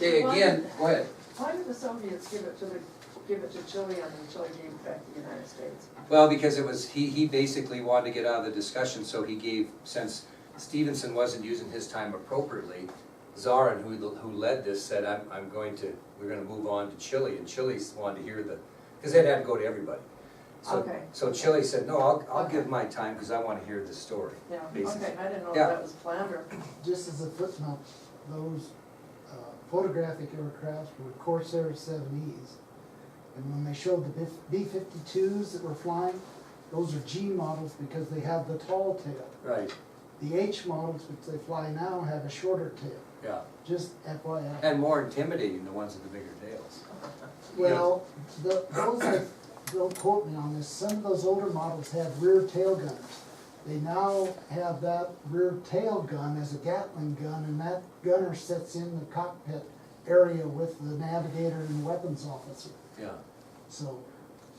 Okay, again, go ahead. Why did the Soviets give it to Chile and then Chile gave it back to the United States? Well, because it was, he basically wanted to get out of the discussion, so he gave, since Stevenson wasn't using his time appropriately, Zarin, who led this, said, we're gonna move on to Chile, and Chile wanted to hear because it had to go to everybody. So, Okay. So Chile said, no, I'll Okay. give my time because I want to hear the story. Yeah, basically. okay, I didn't know if Yeah. that was planned or. Just as a footnote, those photographic aircrafts were Corsair 7Es. And when they showed the B-52s that were flying, those are G models because they have the tall tail. Right, The H models, which they fly now, have a shorter tail. yeah. Just FYI. And more intimidating, the ones with the bigger tails. Well, those that, don't quote me on this, some of those older models had rear tail gunners. They now have that rear tail gun as a Gatling gun, and that gunner sits in the cockpit area with the navigator and weapons officer. Yeah. So,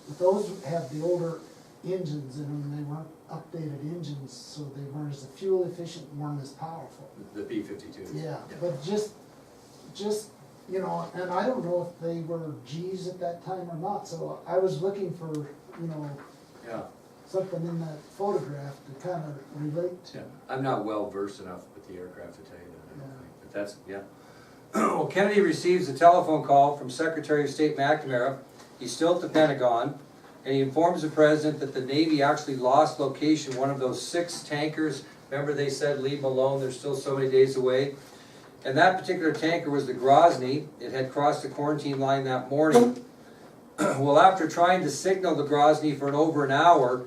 but those have the older engines in them, they weren't updated engines, so they weren't as fuel efficient, weren't as powerful. The B-52s. Yeah, but just, you know, and I don't know if they were Gs at that time or not, so I was looking for, you know, Yeah. something in that photograph to kind of relate to. Yeah. I'm not well versed enough with the aircraft to tell you that, I don't Yeah. think, but that's, yeah. Well, Kennedy receives a telephone call from Secretary of State McNamara. He's still at the Pentagon, and he informs the President that the Navy actually lost location, one of those 6 tankers. Remember they said, leave them alone, they're still so many days away. And that particular tanker was the Grozny. It had crossed the quarantine line that morning. Well, after trying to signal the Grozny for over an hour,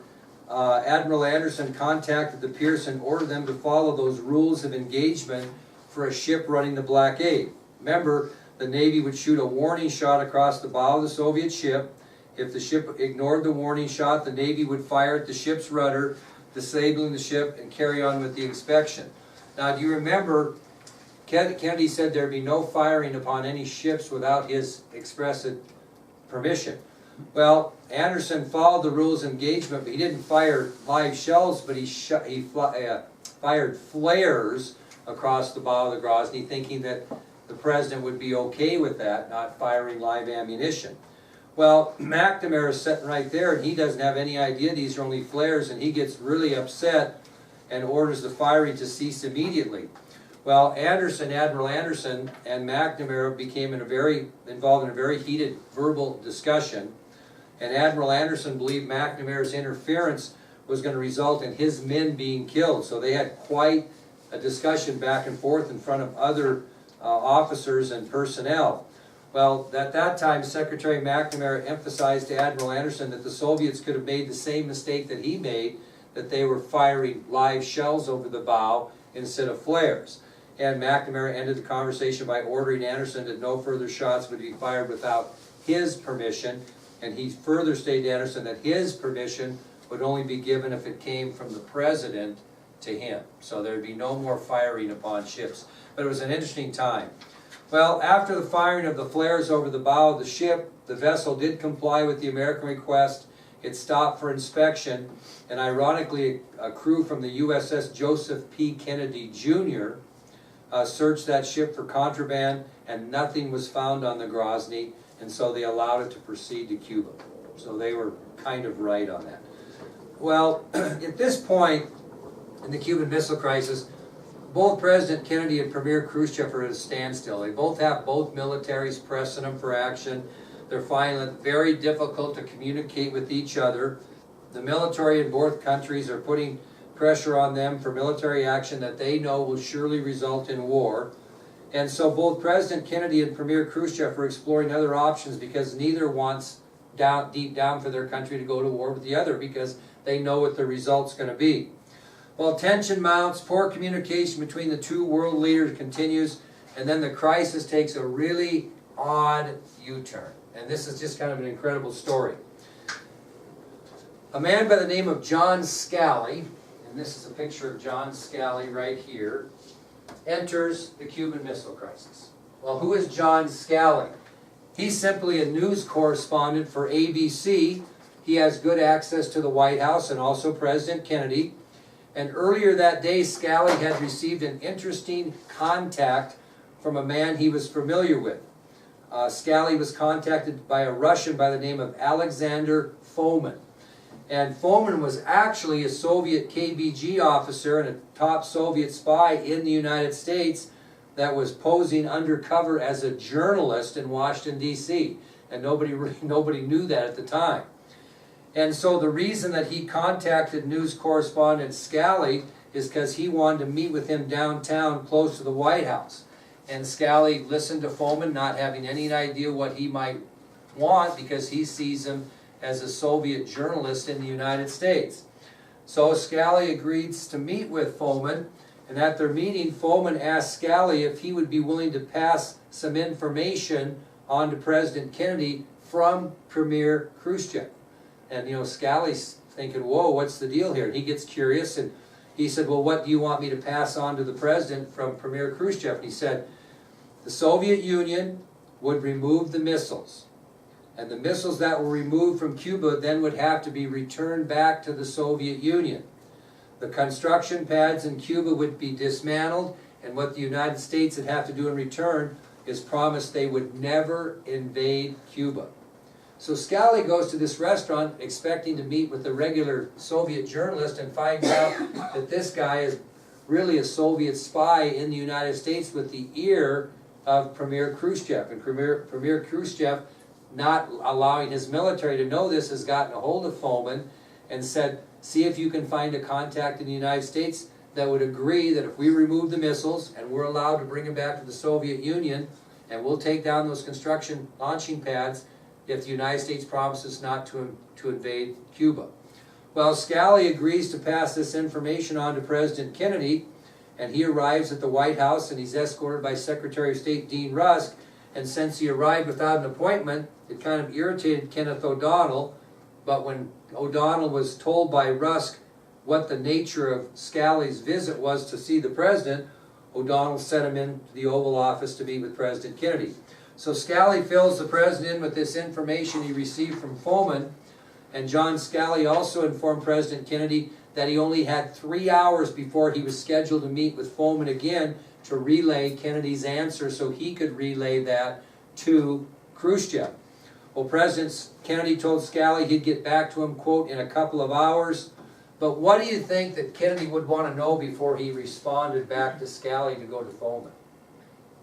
Admiral Anderson contacted the Pierce and ordered them to follow those rules of engagement for a ship running the blockade. Remember, the Navy would shoot a warning shot across the bow of the Soviet ship. If the ship ignored the warning shot, the Navy would fire at the ship's rudder, disabling the ship, and carry on with the inspection. Now, do you remember, Kennedy said there'd be no firing upon any ships without his express permission. Well, Anderson followed the rules of engagement, but he didn't fire live shells, but he fired flares across the bow of the Grozny, thinking that the President would be okay with that, not firing live ammunition. Well, McNamara's sitting right there, and he doesn't have any idea these are only flares, and he gets really upset and orders the firing to cease immediately. Well, Admiral Anderson and McNamara became involved in a very heated verbal discussion, and Admiral Anderson believed McNamara's interference was going to result in his men being killed. So they had quite a discussion back and forth in front of other officers and personnel. Well, at that time, Secretary McNamara emphasized to Admiral Anderson that the Soviets could have made the same mistake that he made, that they were firing live shells over the bow instead of flares. And McNamara ended the conversation by ordering Anderson that no further shots would be fired without his permission, and he further stated to Anderson that his permission would only be given if it came from the President to him. So there would be no more firing upon ships. But it was an interesting time. Well, after the firing of the flares over the bow of the ship, the vessel did comply with the American request. It stopped for inspection, and ironically, a crew from the USS Joseph P. Kennedy Jr. Searched that ship for contraband, and nothing was found on the Grozny, and so they allowed it to proceed to Cuba. So they were kind of right on that. Well, at this point in the Cuban Missile Crisis, both President Kennedy and Premier Khrushchev are at a standstill. They both have both militaries pressing them for action. They're finding it very difficult to communicate with each other. The military in both countries are putting pressure on them for military action that they know will surely result in war. And so both President Kennedy and Premier Khrushchev are exploring other options because neither wants deep down for their country to go to war with the other because they know what the result's going to be. Well, tension mounts, poor communication between the two world leaders continues, and then the crisis takes a really odd U-turn. And this is just kind of an incredible story. A man by the name of John Scally, and this is a picture of John Scally right here, enters the Cuban Missile Crisis. Well, who is John Scally? He's simply a news correspondent for ABC. He has good access to the White House and also President Kennedy. And earlier that day, Scally had received an interesting contact from a man he was familiar with. Scally was contacted by a Russian by the name of Alexander Fomin. And Fomin was actually a Soviet KGB officer and a top Soviet spy in the United States that was posing undercover as a journalist in Washington, D.C. And nobody knew that at the time. And so the reason that he contacted news correspondent Scally is because he wanted to meet with him downtown close to the White House. And Scally listened to Fomin, not having any idea what he might want, because he sees him as a Soviet journalist in the United States. So Scally agrees to meet with Fomin, and at their meeting, Fomin asked Scally if he would be willing to pass some information on to President Kennedy from Premier Khrushchev. And Scally's thinking, whoa, what's the deal here? And he gets curious, and he said, well, what do you want me to pass on to the president from Premier Khrushchev? And he said, the Soviet Union would remove the missiles. And the missiles that were removed from Cuba then would have to be returned back to the Soviet Union. The construction pads in Cuba would be dismantled, and what the United States would have to do in return is promise they would never invade Cuba. So Scally goes to this restaurant expecting to meet with a regular Soviet journalist and finds out that this guy is really a Soviet spy in the United States with the ear of Premier Khrushchev. And Premier Khrushchev, not allowing his military to know this, has gotten a hold of Fomin and said, see if you can find a contact in the United States that would agree that if we remove the missiles and we're allowed to bring them back to the Soviet Union and we'll take down those construction launching pads if the United States promises not to invade Cuba. Well, Scally agrees to pass this information on to President Kennedy, and he arrives at the White House and he's escorted by Secretary of State Dean Rusk. And since he arrived without an appointment, it kind of irritated Kenneth O'Donnell. But when O'Donnell was told by Rusk what the nature of Scally's visit was to see the president, O'Donnell sent him into the Oval Office to meet with President Kennedy. So Scally fills the president in with this information he received from Fomin, and John Scally also informed President Kennedy that he only had 3 hours before he was scheduled to meet with Fomin again to relay Kennedy's answer so he could relay that to Khrushchev. Well, President Kennedy told Scally he'd get back to him, quote, in a couple of hours. But what do you think that Kennedy would want to know before he responded back to Scally to go to Fomin?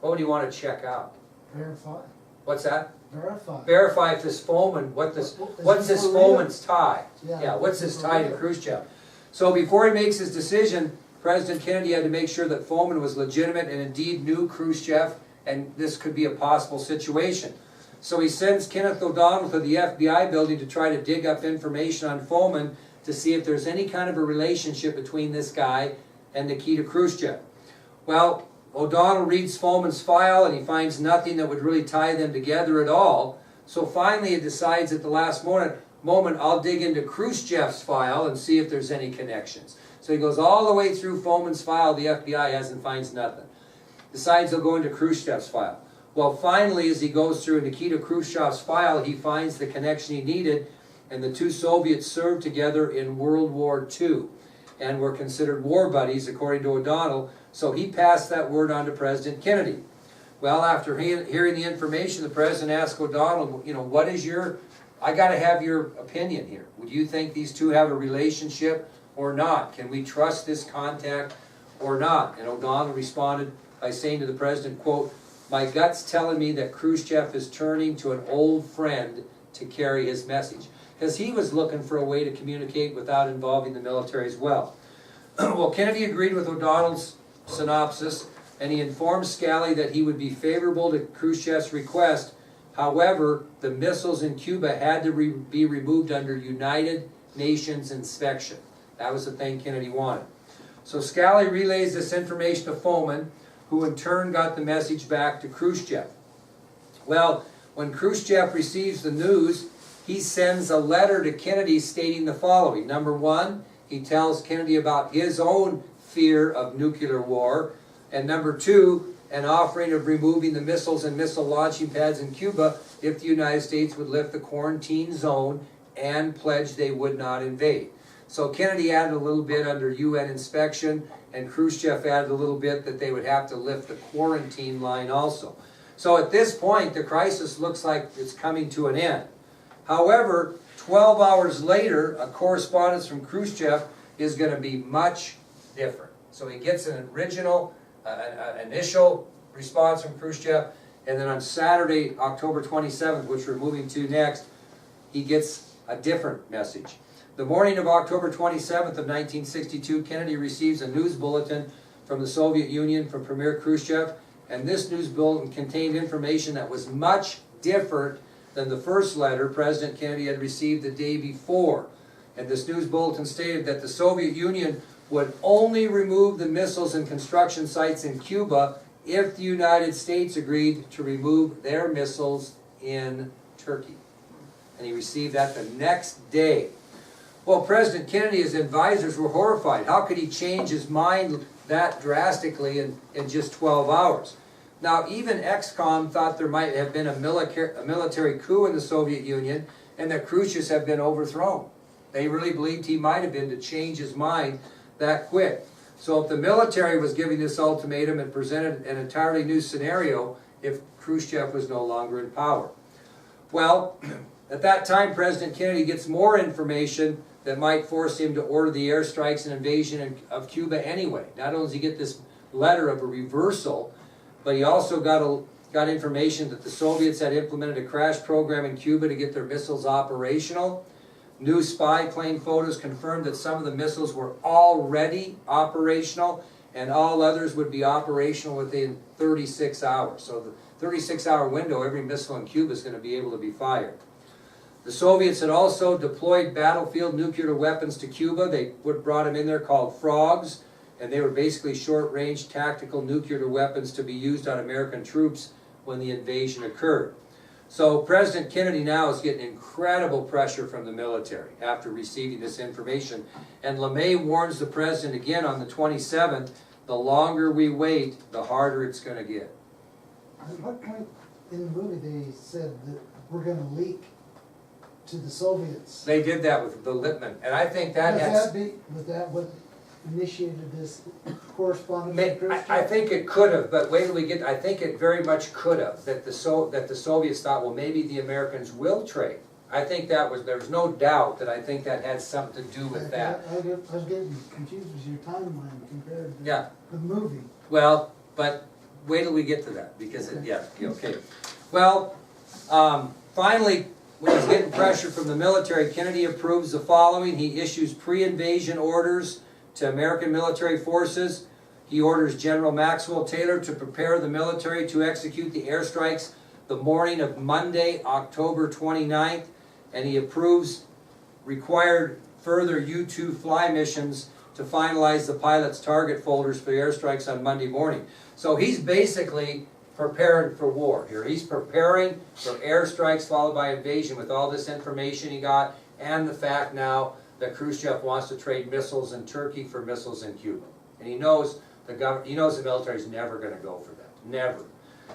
What would he want to check out? Verify. What's that? Verify. Verify if this Fomin, what's this Fomin's tie? Yeah, what's his tie to Khrushchev? So before he makes his decision, President Kennedy had to make sure that Fomin was legitimate and indeed knew Khrushchev, and this could be a possible situation. So he sends Kenneth O'Donnell to the FBI building to try to dig up information on Fomin to see if there's any kind of a relationship between this guy and Nikita Khrushchev. Well, O'Donnell reads Fomin's file and he finds nothing that would really tie them together at all. So finally he decides at the last moment, I'll dig into Khrushchev's file and see if there's any connections. So he goes all the way through Fomin's file, the FBI has, and finds nothing. Decides he'll go into Khrushchev's file. Well, finally, as he goes through Nikita Khrushchev's file, he finds the connection he needed, and the two Soviets served together in World War II and were considered war buddies, according to O'Donnell, so he passed that word on to President Kennedy. Well, after hearing the information, the president asked O'Donnell, what is I got to have your opinion here. Would you think these two have a relationship or not? Can we trust this contact or not? And O'Donnell responded by saying to the president, quote, my gut's telling me that Khrushchev is turning to an old friend to carry his message. Because he was looking for a way to communicate without involving the military as well. Well, Kennedy agreed with O'Donnell's synopsis, and he informed Scally that he would be favorable to Khrushchev's request. However, the missiles in Cuba had to be removed under United Nations inspection. That was the thing Kennedy wanted. So Scally relays this information to Fomin, who in turn got the message back to Khrushchev. Well, when Khrushchev receives the news, he sends a letter to Kennedy stating the following. Number one, he tells Kennedy about his own fear of nuclear war. And number two, an offering of removing the missiles and missile launching pads in Cuba if the United States would lift the quarantine zone and pledge they would not invade. So Kennedy added a little bit under UN inspection, and Khrushchev added a little bit that they would have to lift the quarantine line also. So at this point, the crisis looks like it's coming to an end. However, 12 hours later, a correspondence from Khrushchev is going to be much different. So he gets an initial response from Khrushchev, and then on Saturday, October 27th, which we're moving to next, he gets a different message. The morning of October 27th of 1962, Kennedy receives a news bulletin from the Soviet Union from Premier Khrushchev, and this news bulletin contained information that was much different than the first letter President Kennedy had received the day before. And this news bulletin stated that the Soviet Union would only remove the missiles and construction sites in Cuba if the United States agreed to remove their missiles in Turkey. And he received that the next day. Well, President Kennedy, his advisors were horrified. How could he change his mind that drastically in just 12 hours? Now, even ex-com thought there might have been a military coup in the Soviet Union and that Khrushchev had been overthrown. They really believed he might have been to change his mind that quick. So if the military was giving this ultimatum, it presented an entirely new scenario if Khrushchev was no longer in power. Well, at that time, President Kennedy gets more information that might force him to order the airstrikes and invasion of Cuba anyway. Not only does he get this letter of a reversal, but he also got information that the Soviets had implemented a crash program in Cuba to get their missiles operational. New spy plane photos confirmed that some of the missiles were already operational and all others would be operational within 36 hours. So the 36-hour window, every missile in Cuba is going to be able to be fired. The Soviets had also deployed battlefield nuclear weapons to Cuba. They brought them in there called frogs, and they were basically short-range tactical nuclear weapons to be used on American troops when the invasion occurred. So President Kennedy now is getting incredible pressure from the military after receiving this information. And LeMay warns the president again on the 27th, the longer we wait, the harder it's going to get. At what point in the movie they said that we're going to leak to the Soviets? They did that with the Lippmann, and I think that Was that what initiated this correspondence with Khrushchev? I think it could have, but wait till we get. I think it very much could have. That the Soviets thought, well, maybe the Americans will trade. I think that was. There's no doubt that I think that had something to do with that. I was getting confused with your timeline compared to Yeah. the movie. Well, but wait till we get to that because okay. Well, finally, when he's getting pressure from the military, Kennedy approves the following. He issues pre-invasion orders to American military forces. He orders General Maxwell Taylor to prepare the military to execute the airstrikes the morning of Monday, October 29th, and he approves required further U-2 fly missions to finalize the pilot's target folders for the airstrikes on Monday morning. So he's basically preparing for war here. He's preparing for airstrikes followed by invasion with all this information he got and the fact now that Khrushchev wants to trade missiles in Turkey for missiles in Cuba. And he knows the military is never going to go for that. Never.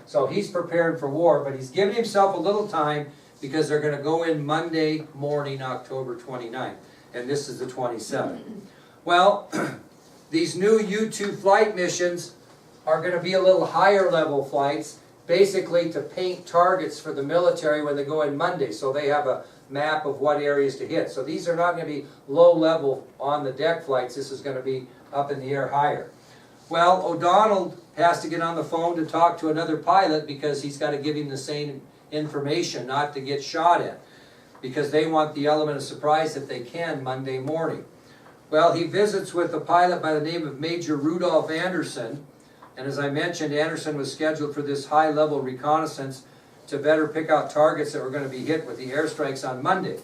So he's preparing for war, but he's giving himself a little time because they're going to go in Monday morning, October 29th. And this is the 27th. Well, these new U-2 flight missions are going to be a little higher level flights, basically to paint targets for the military when they go in Monday. So they have a map of what areas to hit. So these are not going to be low level on the deck flights. This is going to be up in the air higher. Well, O'Donnell has to get on the phone to talk to another pilot because he's got to give him the same information not to get shot at, because they want the element of surprise if they can Monday morning. Well, he visits with a pilot by the name of Major Rudolph Anderson, and as I mentioned, Anderson was scheduled for this high-level reconnaissance to better pick out targets that were going to be hit with the airstrikes on Monday.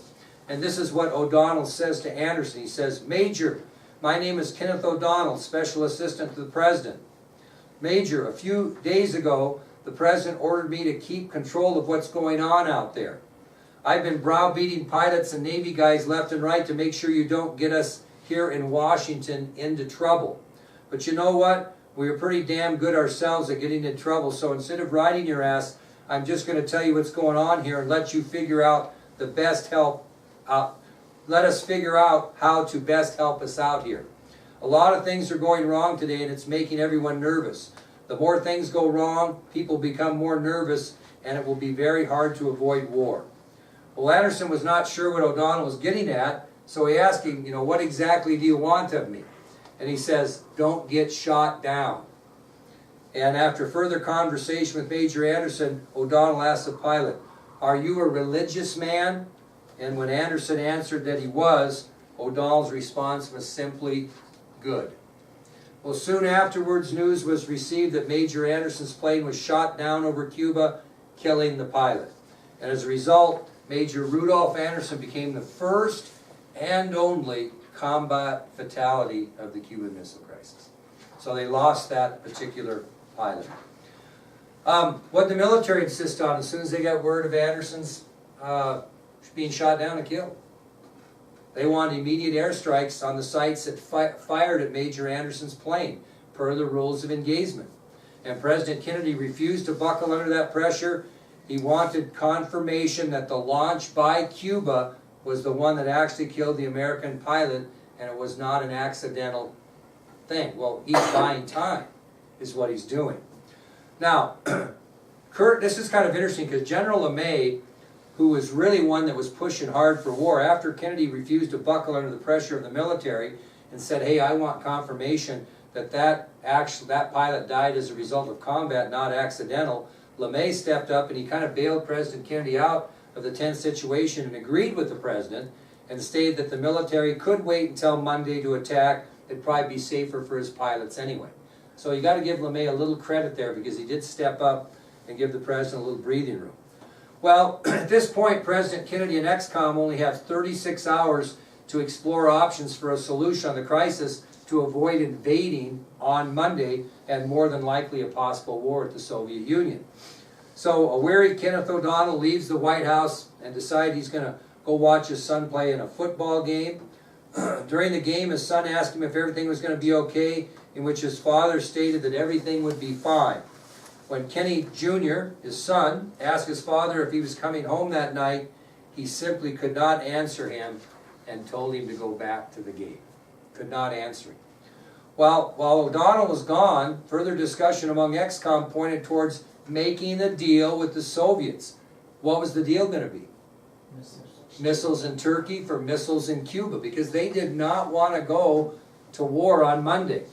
And this is what O'Donnell says to Anderson. He says, "Major, my name is Kenneth O'Donnell, Special Assistant to the President. Major, a few days ago, the President ordered me to keep control of what's going on out there. I've been browbeating pilots and Navy guys left and right to make sure you don't get us here in Washington into trouble. But you know what? We are pretty damn good ourselves at getting in trouble, so instead of riding your ass, I'm just going to tell you what's going on here and let you figure out the best help out let us figure out how to best help us out here. A lot of things are going wrong today, and it's making everyone nervous. The more things go wrong, people become more nervous, and it will be very hard to avoid war. Well, Anderson was not sure what O'Donnell was getting at, so he asked him, what exactly do you want of me? And he says, don't get shot down. And after further conversation with Major Anderson, O'Donnell asked the pilot, are you a religious man? And when Anderson answered that he was, O'Donnell's response was simply, good. Well, soon afterwards, news was received that Major Anderson's plane was shot down over Cuba, killing the pilot. And as a result, Major Rudolph Anderson became the first and only combat fatality of the Cuban Missile Crisis. So they lost that particular pilot. What the military insist on as soon as they got word of Anderson's being shot down and killed? They wanted immediate airstrikes on the sites that fired at Major Anderson's plane, per the rules of engagement. And President Kennedy refused to buckle under that pressure. He wanted confirmation that the launch by Cuba was the one that actually killed the American pilot, and it was not an accidental thing. Well, he's buying time, is what he's doing. Now, this is kind of interesting because General LeMay, who was really one that was pushing hard for war, after Kennedy refused to buckle under the pressure of the military and said, hey, I want confirmation that pilot died as a result of combat, not accidental, LeMay stepped up and he kind of bailed President Kennedy out of the tense situation and agreed with the president and stated that the military could wait until Monday to attack. It'd probably be safer for his pilots anyway. So you got to give LeMay a little credit there because he did step up and give the president a little breathing room. Well, at this point, President Kennedy and XCOM only have 36 hours to explore options for a solution on the crisis to avoid invading on Monday and more than likely a possible war with the Soviet Union. So a weary Kenneth O'Donnell leaves the White House and decides he's going to go watch his son play in a football game. During the game, his son asked him if everything was going to be okay, in which his father stated that everything would be fine. When Kenny Jr., his son, asked his father if he was coming home that night, he simply could not answer him and told him to go back to the game. Could not answer him. Well, while O'Donnell was gone, further discussion among XCOM pointed towards making a deal with the Soviets. What was the deal going to be? Missiles in Turkey for missiles in Cuba, because they did not want to go to war on Monday.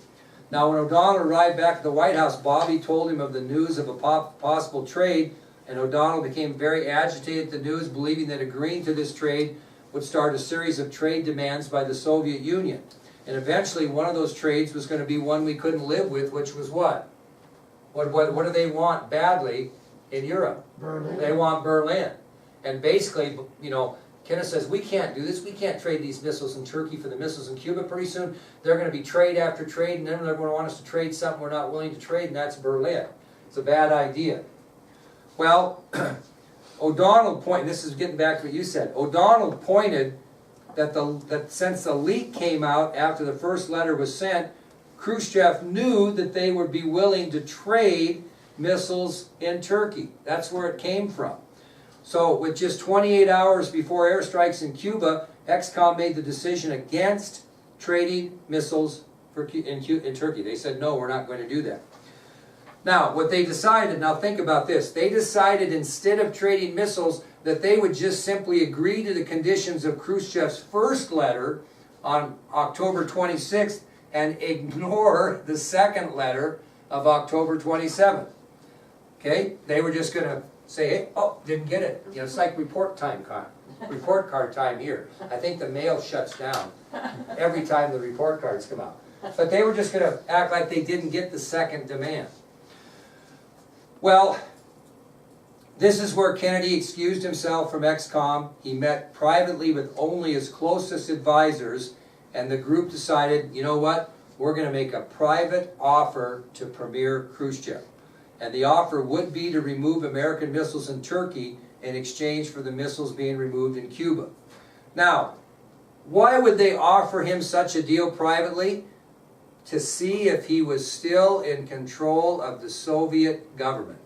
Now, when O'Donnell arrived back at the White House, Bobby told him of the news of a possible trade, and O'Donnell became very agitated at the news, believing that agreeing to this trade would start a series of trade demands by the Soviet Union. And eventually, one of those trades was going to be one we couldn't live with, which was what? What do they want badly in Europe? Berlin. They want Berlin. And basically, Kenneth says, we can't do this. We can't trade these missiles in Turkey for the missiles in Cuba. Pretty soon, they're going to be trade after trade, and then they're going to want us to trade something we're not willing to trade, and that's Berlin. It's a bad idea. Well, O'Donnell pointed, this is getting back to what you said, O'Donnell pointed that since the leak came out after the first letter was sent, Khrushchev knew that they would be willing to trade missiles in Turkey. That's where it came from. So with just 28 hours before airstrikes in Cuba, XCOM made the decision against trading missiles in Turkey. They said, no, we're not going to do that. Now, what they decided, now think about this, they decided instead of trading missiles that they would just simply agree to the conditions of Khrushchev's first letter on October 26th and ignore the second letter of October 27th. Okay? They were just going to say, hey, oh, didn't get it. It's like report card time here. I think the mail shuts down every time the report cards come out. But they were just going to act like they didn't get the second demand. Well, this is where Kennedy excused himself from XCOM. He met privately with only his closest advisors, and the group decided, you know what, we're going to make a private offer to Premier Khrushchev. And the offer would be to remove American missiles in Turkey in exchange for the missiles being removed in Cuba. Now, why would they offer him such a deal privately? To see if he was still in control of the Soviet government.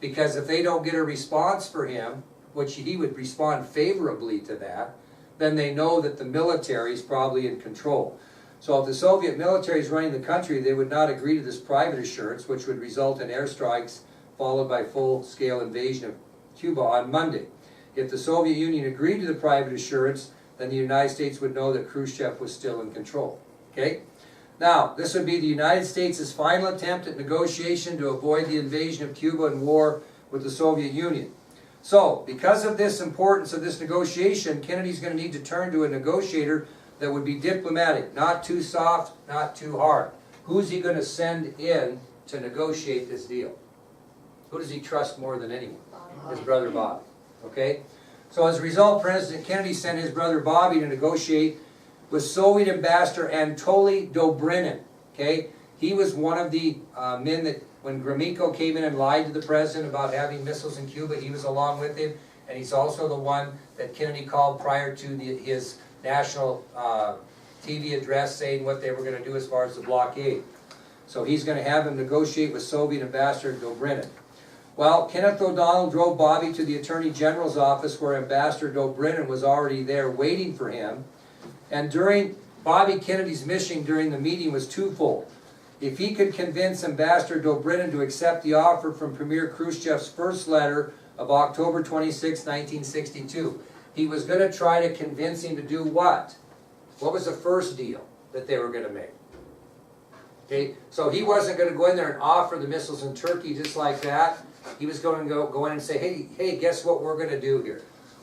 Because if they don't get a response for him, which he would respond favorably to that, then they know that the military is probably in control. So if the Soviet military is running the country, they would not agree to this private assurance, which would result in airstrikes followed by full-scale invasion of Cuba on Monday. If the Soviet Union agreed to the private assurance, then the United States would know that Khrushchev was still in control. Okay? Now, this would be the United States' final attempt at negotiation to avoid the invasion of Cuba and war with the Soviet Union. So, because of this importance of this negotiation, Kennedy's going to need to turn to a negotiator that would be diplomatic, not too soft, not too hard. Who's he going to send in to negotiate this deal? Who does he trust more than anyone? His brother Bobby. Okay? So as a result, President Kennedy sent his brother Bobby to negotiate with Soviet Ambassador Anatoly Dobrynin. Okay? He was one of the men that, when Gromyko came in and lied to the president about having missiles in Cuba, he was along with him. And he's also the one that Kennedy called prior to his national TV address saying what they were going to do as far as the blockade. So he's going to have him negotiate with Soviet Ambassador Dobrynin. Well, Kenneth O'Donnell drove Bobby to the Attorney General's office where Ambassador Dobrynin was already there waiting for him. And during Bobby Kennedy's mission during the meeting was twofold. If he could convince Ambassador Dobrynin to accept the offer from Premier Khrushchev's first letter of October 26, 1962, he was going to try to convince him to do what? What was the first deal that they were going to make? Okay, so he wasn't going to go in there and offer the missiles in Turkey just like that. He was going to go in and say, hey, guess what we're going to do here?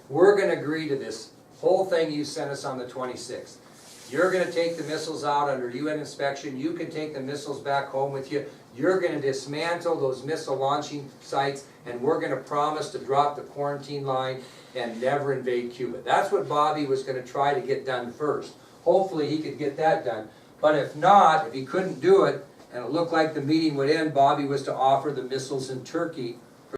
We're going to agree to this whole thing you sent us on the 26th. You're going to take the missiles out under UN inspection. You can take the missiles back home with you. You're going to dismantle those missile launching sites, and we're going to promise to drop the quarantine line and never invade Cuba. That's what Bobby was going to try to get done first. Hopefully he could get that done. But if not, if he couldn't do it, and it looked like the meeting would end, Bobby was to offer the missiles in Turkey